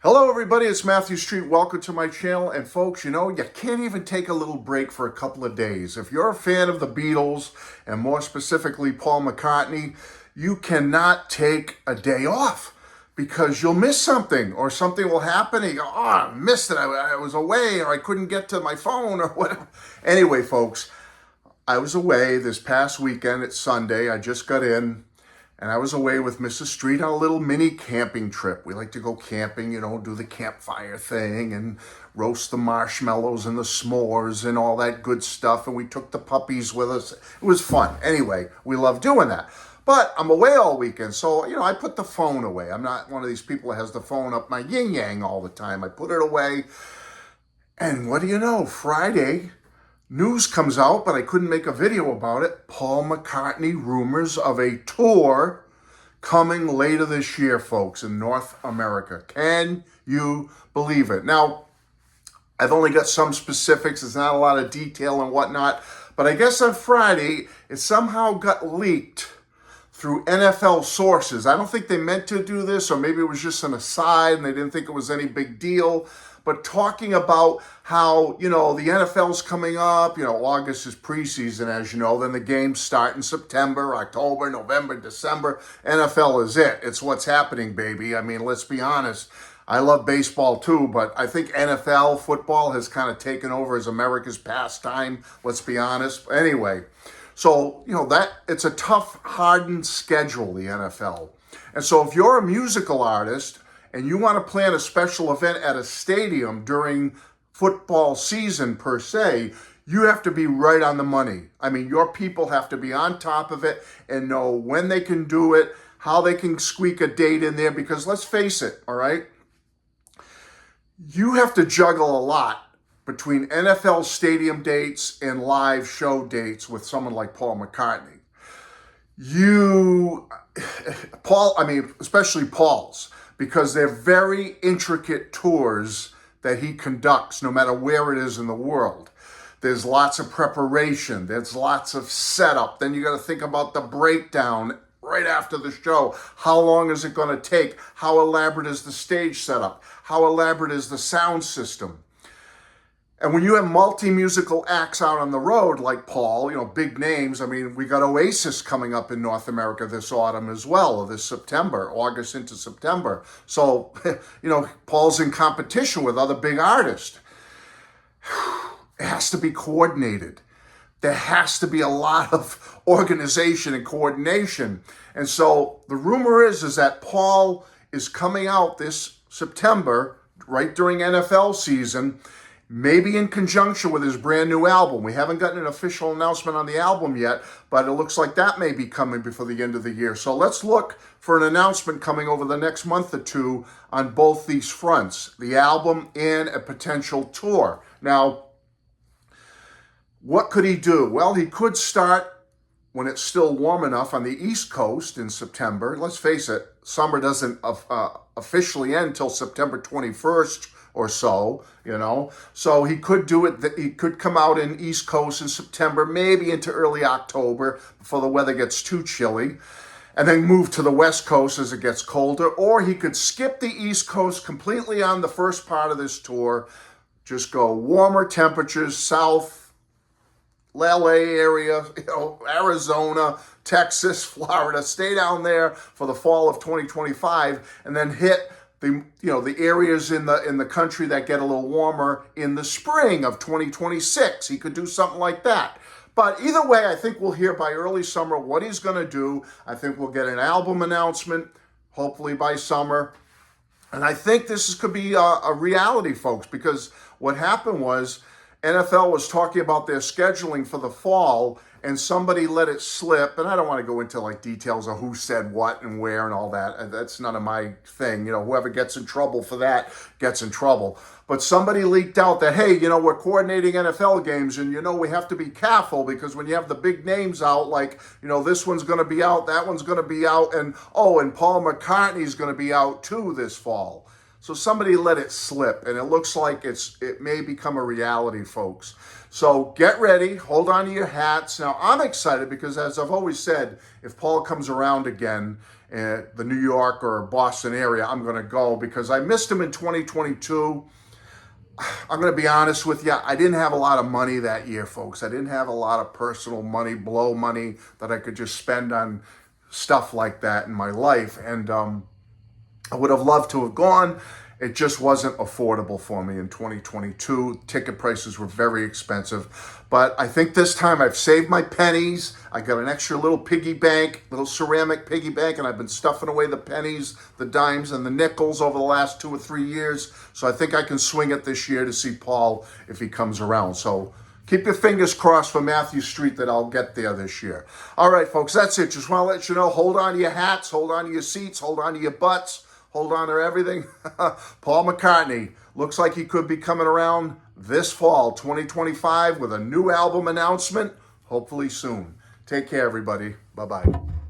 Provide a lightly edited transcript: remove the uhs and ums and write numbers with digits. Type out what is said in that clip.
Hello, everybody. It's Matthew Street. Welcome to my channel. And folks, you can't even take a little break for a couple of days. If you're a fan of the Beatles, and more specifically Paul McCartney, you cannot take a day off because you'll miss something or something will happen. And you go, oh, I missed it. I was away or I couldn't get to my phone or whatever. Anyway, folks, I was away this past weekend. It's Sunday. I just got in. And I was away with Mrs. Street on a little mini camping trip. We like to go camping, do the campfire thing and roast the marshmallows and the s'mores and all that good stuff. And we took the puppies with us. It was fun. Anyway, we love doing that. But I'm away all weekend, so, I put the phone away. I'm not one of these people that has the phone up my yin-yang all the time. I put it away. And what do you know? Friday, news comes out, but I couldn't make a video about it. Paul McCartney rumors of a tour coming later this year, folks, in North America. Can you believe it? Now, I've only got some specifics. There's not a lot of detail and whatnot. But I guess on Friday, it somehow got leaked through NFL sources. I don't think they meant to do this, or maybe it was just an aside and they didn't think it was any big deal. But talking about how, the NFL's coming up, August is preseason, as you know, then the games start in September, October, November, December. NFL is it. It's what's happening, baby. I mean, let's be honest. I love baseball too, but I think NFL football has kind of taken over as America's pastime. Let's be honest. Anyway, so, it's a tough, hardened schedule, the NFL. And so if you're a musical artist and you want to plan a special event at a stadium during football season per se, you have to be right on the money. I mean, your people have to be on top of it and know when they can do it, how they can squeak a date in there, because let's face it, all right? You have to juggle a lot between NFL stadium dates and live show dates with someone like Paul McCartney. Especially Paul's, because they're very intricate tours that he conducts no matter where it is in the world. There's lots of preparation. There's lots of setup. Then you got to think about the breakdown right after the show. How long is it going to take? How elaborate is the stage setup? How elaborate is the sound system? And when you have multi-musical acts out on the road like Paul, big names. I mean, we got Oasis coming up in North America this autumn as well, or this September, August into September. So, Paul's in competition with other big artists. It has to be coordinated. There has to be a lot of organization and coordination. And so the rumor is that Paul is coming out this September, right during NFL season, maybe in conjunction with his brand new album. We haven't gotten an official announcement on the album yet, but it looks like that may be coming before the end of the year. So let's look for an announcement coming over the next month or two on both these fronts, the album and a potential tour. Now, what could he do? Well, he could start when it's still warm enough on the East Coast in September. Let's face it, summer doesn't officially end till September 21st or so, So he could do it. He could come out in East Coast in September, maybe into early October before the weather gets too chilly, and then move to the West Coast as it gets colder. Or he could skip the East Coast completely on the first part of this tour, just go warmer temperatures, South, LA area, Arizona, Texas, Florida, stay down there for the fall of 2025, and then hit the areas in the country that get a little warmer in the spring of 2026. He could do something like that. But either way, I think we'll hear by early summer what he's going to do. I think we'll get an album announcement, hopefully by summer. And I think this could be a reality, folks, because what happened was NFL was talking about their scheduling for the fall, and somebody let it slip. And I don't want to go into details of who said what and where and all that. That's none of my thing. Whoever gets in trouble for that gets in trouble. But somebody leaked out that, hey, we're coordinating NFL games, and we have to be careful because when you have the big names out, this one's going to be out, that one's going to be out, and Paul McCartney's going to be out too this fall. So somebody let it slip, and it looks like it may become a reality, folks. So get ready, hold on to your hats. Now, I'm excited because, as I've always said, if Paul comes around again, the New York or Boston area, I'm going to go because I missed him in 2022. I'm going to be honest with you. I didn't have a lot of money that year, folks. I didn't have a lot of personal money, blow money that I could just spend on stuff like that in my life. And I would have loved to have gone. It just wasn't affordable for me in 2022. Ticket prices were very expensive. But I think this time I've saved my pennies. I got an extra little piggy bank, little ceramic piggy bank, and I've been stuffing away the pennies, the dimes, and the nickels over the last 2 or 3 years. So I think I can swing it this year to see Paul if he comes around. So keep your fingers crossed for Matthew Street that I'll get there this year. All right, folks, that's it. Just want to let you know, hold on to your hats, hold on to your seats, hold on to your butts. Hold on to everything. Paul McCartney looks like he could be coming around this fall, 2025, with a new album announcement, hopefully soon. Take care, everybody. Bye-bye.